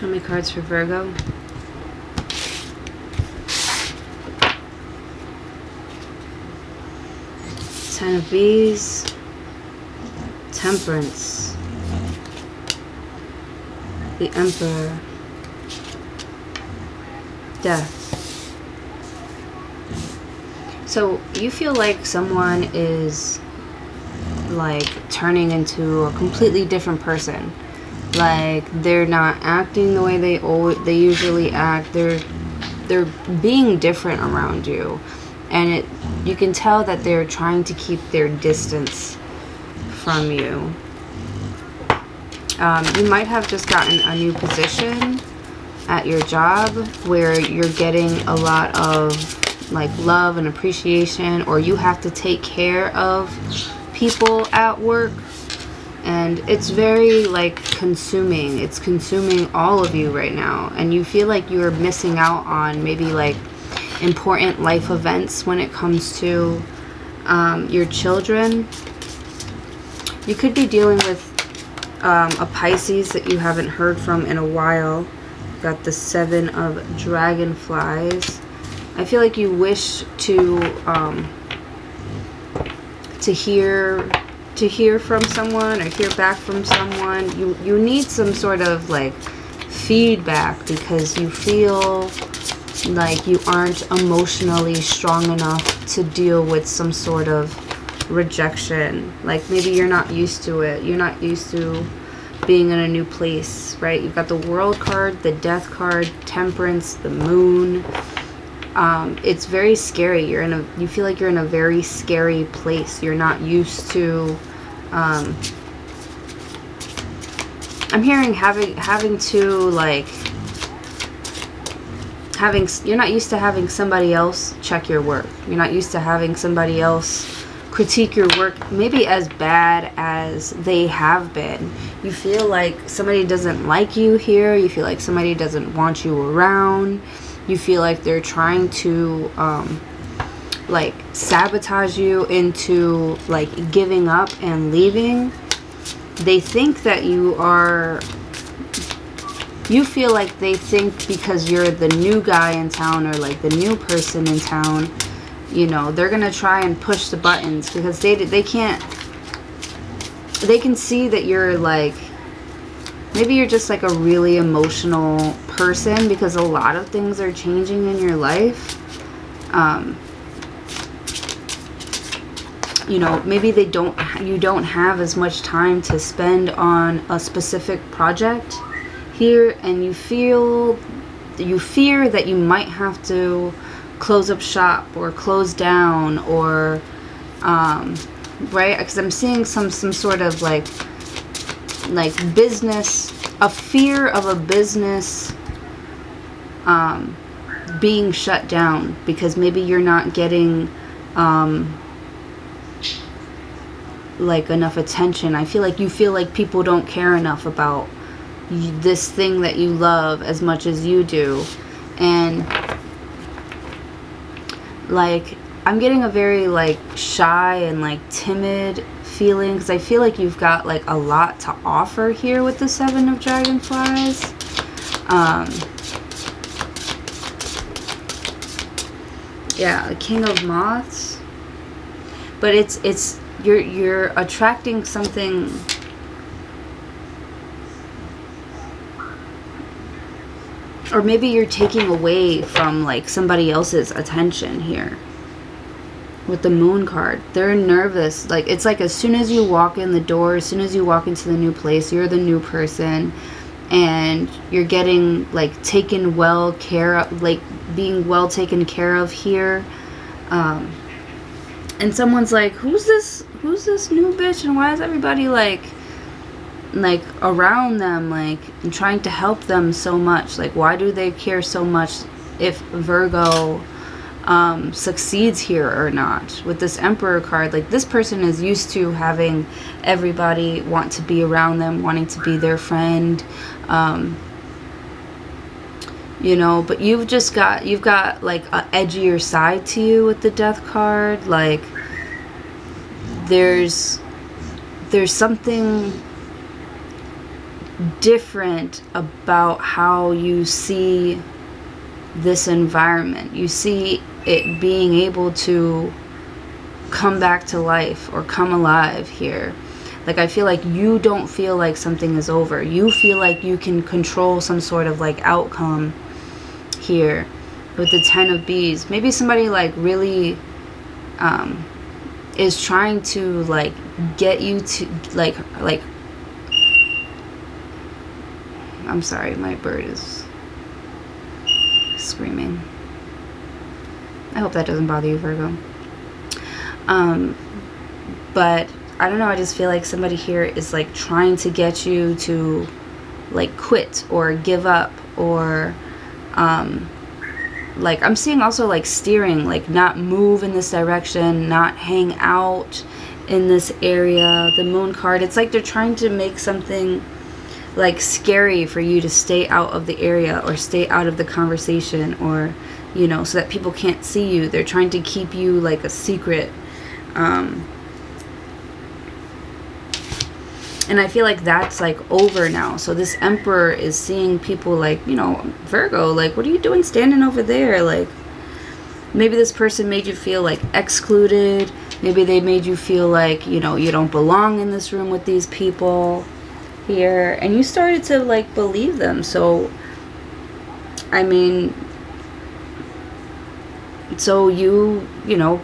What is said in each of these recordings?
Show me cards for Virgo. Ten of Bees. Temperance. The Emperor. Death. So you feel like someone is like turning into a completely different person. Like they're not acting the way they usually act. They're being different around you, and you can tell that they're trying to keep their distance from you. You might have just gotten a new position at your job where you're getting a lot of like love and appreciation, or you have to take care of people at work, and it's very like consuming. It's consuming all of you right now, and you feel like you're missing out on maybe like important life events when it comes to your children. You could be dealing with a Pisces that you haven't heard from in a while. Got the 7 of Dragonflies. I feel like you wish to hear from someone or hear back from someone. You need some sort of like feedback because you feel like you aren't emotionally strong enough to deal with some sort of rejection. Like maybe you're not used to it. You're not used to being in a new place, right? You've got the World card, the Death card, Temperance, the Moon. It's very scary. You feel like you're in a very scary place. You're not used to I'm hearing having to like you're not used to having somebody else check your work. You're not used to having somebody else critique your work maybe as bad as they have been. You feel like somebody doesn't like you here. You feel like somebody doesn't want you around. You feel like they're trying to like sabotage you into like giving up and leaving. They think that you feel like they think because you're the new guy in town or like the new person in town, you know, they're gonna try and push the buttons because they can see that you're like, maybe you're just like a really emotional person because a lot of things are changing in your life. You know, maybe you don't have as much time to spend on a specific project here, and you fear that you might have to close up shop or close down or right, because I'm seeing some sort of like business, a fear of a business being shut down because maybe you're not getting like enough attention. I feel like you feel like people don't care enough about this thing that you love as much as you do. And like I'm getting a very like shy and like timid feeling because I feel like you've got like a lot to offer here with the 7 of Dragonflies. Yeah, the King of Moths. But it's you're attracting something. Or maybe you're taking away from like somebody else's attention here. With the Moon card, they're nervous. Like it's like as soon as you walk in the door, as soon as you walk into the new place, you're the new person, and you're getting like taken well care of, like being well taken care of here. And someone's like, who's this new bitch, and why is everybody like around them, like, and trying to help them so much? Like, why do they care so much if Virgo succeeds here or not? With this Emperor card, like this person is used to having everybody want to be around them, wanting to be their friend, you know, but you've got like a edgier side to you with the Death card. Like there's something different about how you see this environment. You see it being able to come back to life or come alive here. Like, I feel like you don't feel like something is over. You feel like you can control some sort of like outcome here with the 10 of bees. Maybe somebody like really is trying to like get you to like I'm sorry, my bird is screaming. I hope that doesn't bother you, Virgo. But I don't know, I just feel like somebody here is like trying to get you to like quit or give up, or like I'm seeing also like steering, like not move in this direction, not hang out in this area. The moon card, it's like they're trying to make something like scary for you to stay out of the area or stay out of the conversation, or you know, so that people can't see you. They're trying to keep you like a secret. And I feel like that's like over now. So this Emperor is seeing people like, you know, Virgo, like, what are you doing standing over there? Like, maybe this person made you feel like excluded. Maybe they made you feel like, you know, you don't belong in this room with these people here. And you started to like believe them. So, I mean, so you know,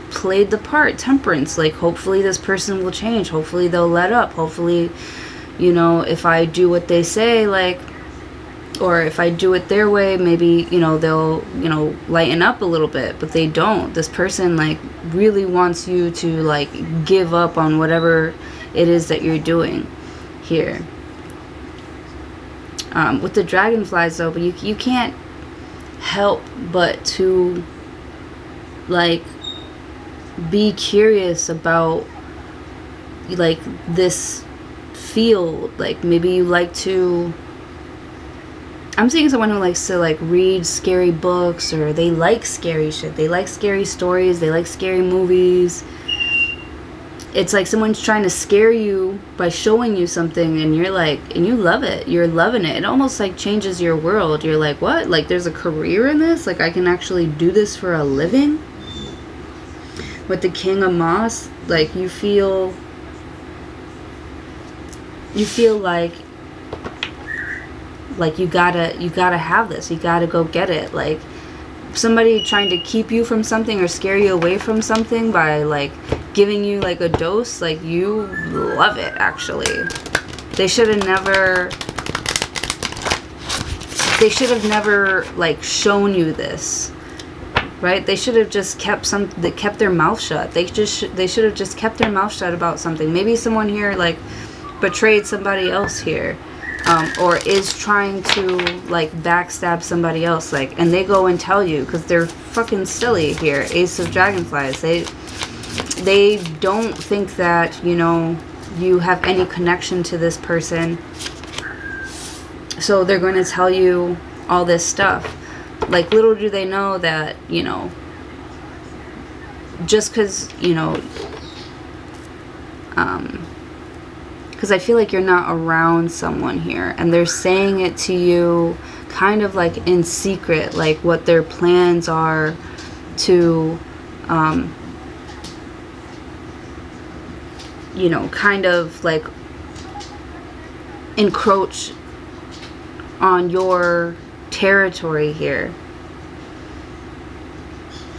played the part. Temperance, like hopefully this person will change, hopefully they'll let up, hopefully, you know, if I do what they say, like, or if I do it their way, maybe, you know, they'll, you know, lighten up a little bit. But they don't. This person like really wants you to like give up on whatever it is that you're doing here. With the dragonflies though, but you can't help but to like be curious about like this field. Like maybe you like to, I'm seeing someone who likes to like read scary books, or they like scary shit, they like scary stories, they like scary movies. It's like someone's trying to scare you by showing you something, and you're like, and you love it, you're loving it. It almost like changes your world. You're like, what, like there's a career in this, like I can actually do this for a living. With the King of Moss, like you feel like you gotta have this, you gotta go get it. Like somebody trying to keep you from something or scare you away from something by like giving you like a dose, like you love it. Actually, they should have never like shown you this. Right? They should have just kept their mouth shut. They should have just kept their mouth shut about something. Maybe someone here like betrayed somebody else here, or is trying to like backstab somebody else. Like, and they go and tell you because they're fucking silly here. Ace of Dragonflies. They don't think that, you know, you have any connection to this person. So they're going to tell you all this stuff. Like, little do they know that, you know, just because, you know, because I feel like you're not around someone here, and they're saying it to you kind of like in secret, like what their plans are to, you know, kind of like encroach on your territory here.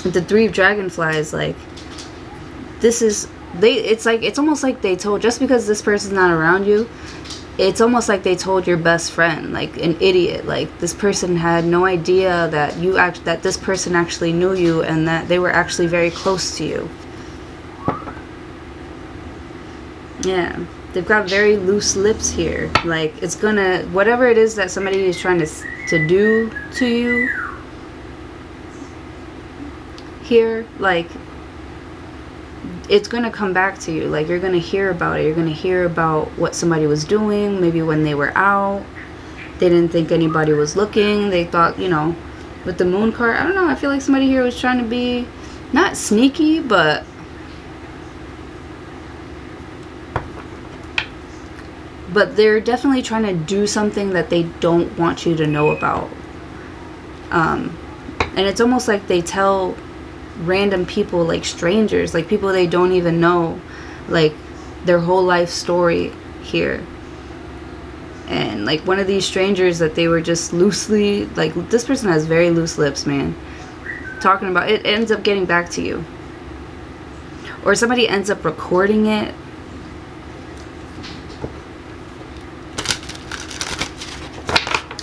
The Three of Dragonflies, like this is it's almost like they told, just because this person's not around you, it's almost like they told your best friend, like an idiot, like this person had no idea that that this person actually knew you, and that they were actually very close to you. Yeah, they've got very loose lips here. Like, it's gonna, whatever it is that somebody is trying to do to you here, like, it's gonna come back to you. Like, you're gonna hear about it. You're gonna hear about what somebody was doing, maybe when they were out. They didn't think anybody was looking. They thought, you know, with the moon card, I don't know, I feel like somebody here was trying to be not sneaky, but but they're definitely trying to do something that they don't want you to know about. And it's almost like they tell random people, like strangers, like people they don't even know, like their whole life story here. And like one of these strangers that they were just loosely, like this person has very loose lips, man, talking about it, ends up getting back to you, or somebody ends up recording it.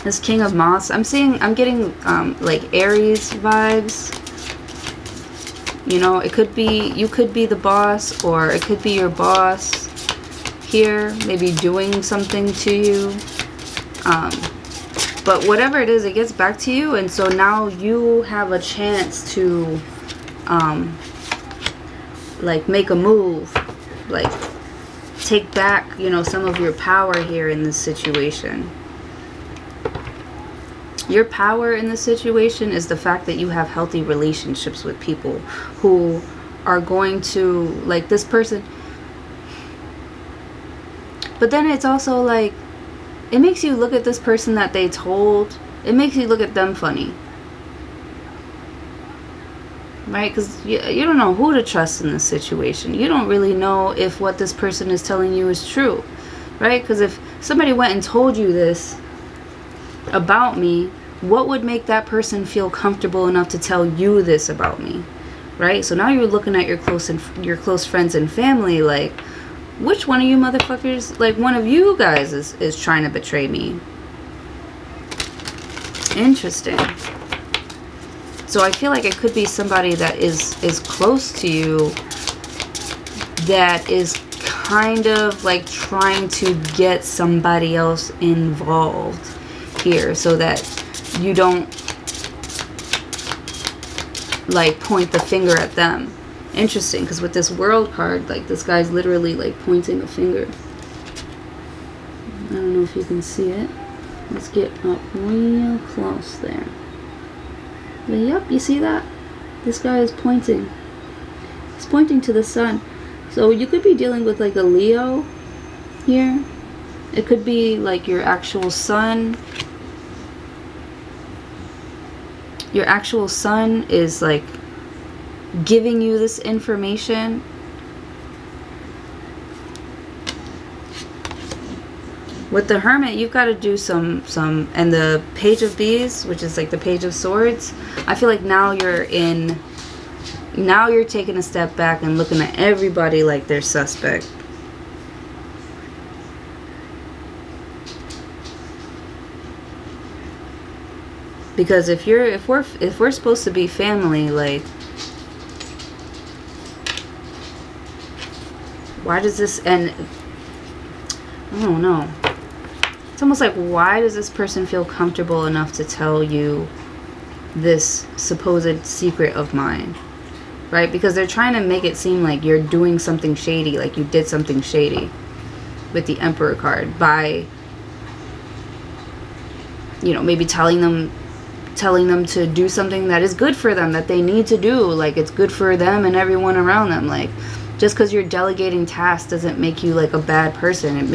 This King of Moss, I'm getting like Aries vibes. You know, it could be, you could be the boss, or it could be your boss here, maybe doing something to you. But whatever it is, it gets back to you, and so now you have a chance to like make a move, like take back, you know, some of your power here in this situation. Your power in this situation is the fact that you have healthy relationships with people who are going to, like, this person. But then it's also like, it makes you look at this person that they told, it makes you look at them funny. Right? Because you don't know who to trust in this situation. You don't really know if what this person is telling you is true. Right? Because if somebody went and told you this about me, what would make that person feel comfortable enough to tell you this about me? Right? So now you're looking at your close friends and family, like, which one of you motherfuckers, like one of you guys is trying to betray me? Interesting. So I feel like it could be somebody that is close to you that is kind of like trying to get somebody else involved here, so that you don't like point the finger at them. Interesting, because with this World card, like this guy's literally like pointing a finger. I don't know if you can see it. Let's get up real close there. But yep, you see that? This guy is pointing. He's pointing to the sun. So you could be dealing with like a Leo here. It could be like your actual sun. Your actual sun is like giving you this information. With the Hermit, you've got to do some, and the Page of Bees, which is like the Page of Swords. I feel like now you're taking a step back and looking at everybody like they're suspect. Because if we're supposed to be family, like, why does this, and I don't know. It's almost like, why does this person feel comfortable enough to tell you this supposed secret of mine? Right? Because they're trying to make it seem like you're doing something shady, like you did something shady with the Emperor card by, you know, maybe telling them to do something that is good for them, that they need to do, like it's good for them and everyone around them. Like, just because you're delegating tasks doesn't make you like a bad person. It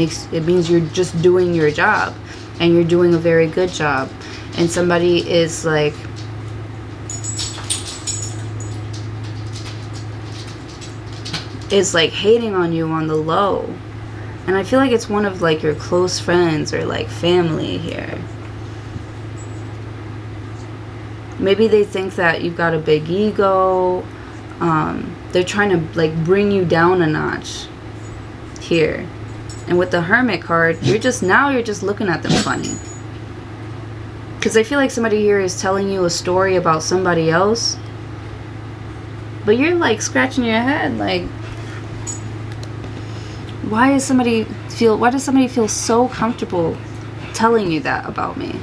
means you're just doing your job, and you're doing a very good job. And somebody is like hating on you on the low. And I feel like it's one of like your close friends or like family here. Maybe they think that you've got a big ego. They're trying to like bring you down a notch here. And with the Hermit card, you're just looking at them funny. Because I feel like somebody here is telling you a story about somebody else, but you're like scratching your head like, why does somebody feel so comfortable telling you that about me?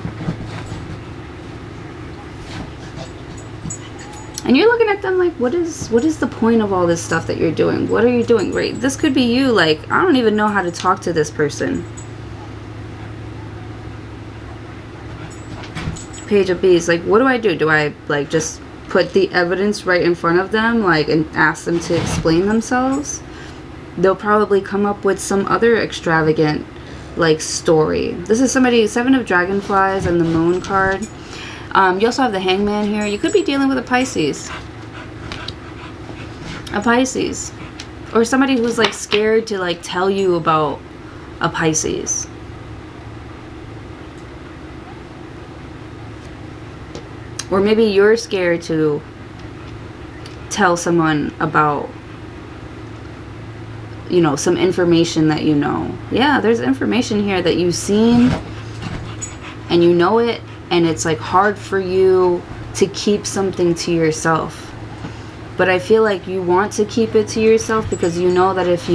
And you're looking at them like, what is the point of all this stuff that you're doing? What are you doing? Right? This could be you. Like, I don't even know how to talk to this person. Page of Bees. Like, what do I do? Do I like just put the evidence right in front of them, like, and ask them to explain themselves? They'll probably come up with some other extravagant like story. This is somebody, 7 of Dragonflies and the Moon card. You also have the Hangman here. You could be dealing with a Pisces. A Pisces. Or somebody who's like scared to like tell you about a Pisces. Or maybe you're scared to tell someone about, you know, some information that you know. Yeah, there's information here that you've seen and you know it, and it's like hard for you to keep something to yourself. But I feel like you want to keep it to yourself because you know that if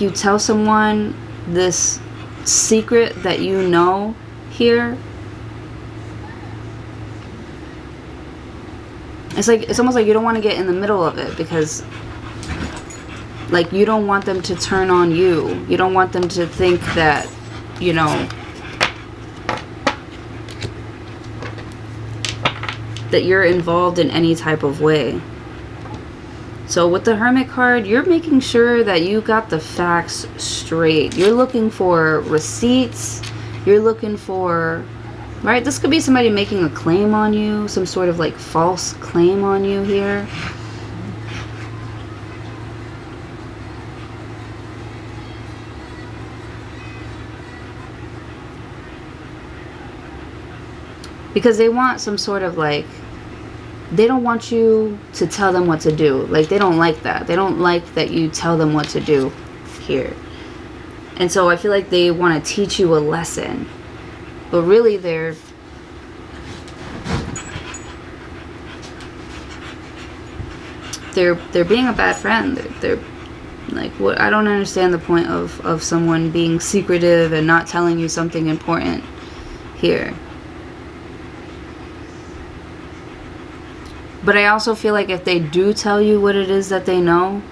you tell someone this secret that you know here, it's almost like you don't want to get in the middle of it, because like you don't want them to turn on you. You don't want them to think that, you know, that you're involved in any type of way. So with the Hermit card, you're making sure that you got the facts straight. You're looking for receipts. You're looking for, right? This could be somebody making a claim on you, some sort of like false claim on you here. Because they want some sort of like, they don't want you to tell them what to do. Like, they don't like that. They don't like that you tell them what to do here. And so I feel like they want to teach you a lesson. But really they're being a bad friend. They're like, what? I don't understand the point of someone being secretive and not telling you something important here. But I also feel like if they do tell you what it is that they know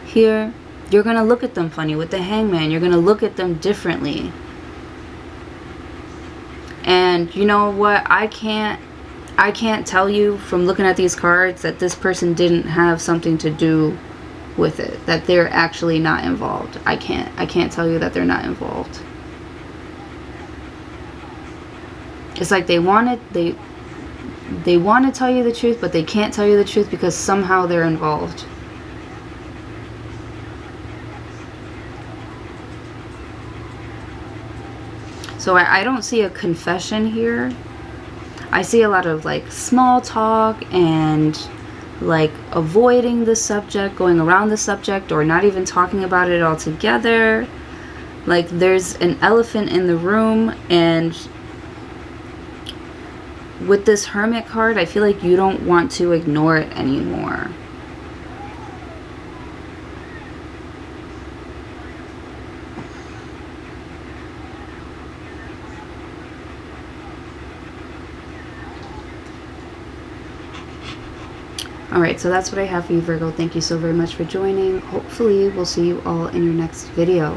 here, you're going to look at them funny. With the Hangman, you're going to look at them differently. And you know what? I can't tell you from looking at these cards that this person didn't have something to do with it. That they're actually not involved. I can't tell you that they're not involved. It's like they want to tell you the truth, but they can't tell you the truth because somehow they're involved. So I don't see a confession here. I see a lot of like small talk and like avoiding the subject, going around the subject, or not even talking about it altogether. Like there's an elephant in the room, and with this Hermit card, I feel like you don't want to ignore it anymore. Alright, so that's what I have for you, Virgo. Thank you so very much for joining. Hopefully, we'll see you all in your next video.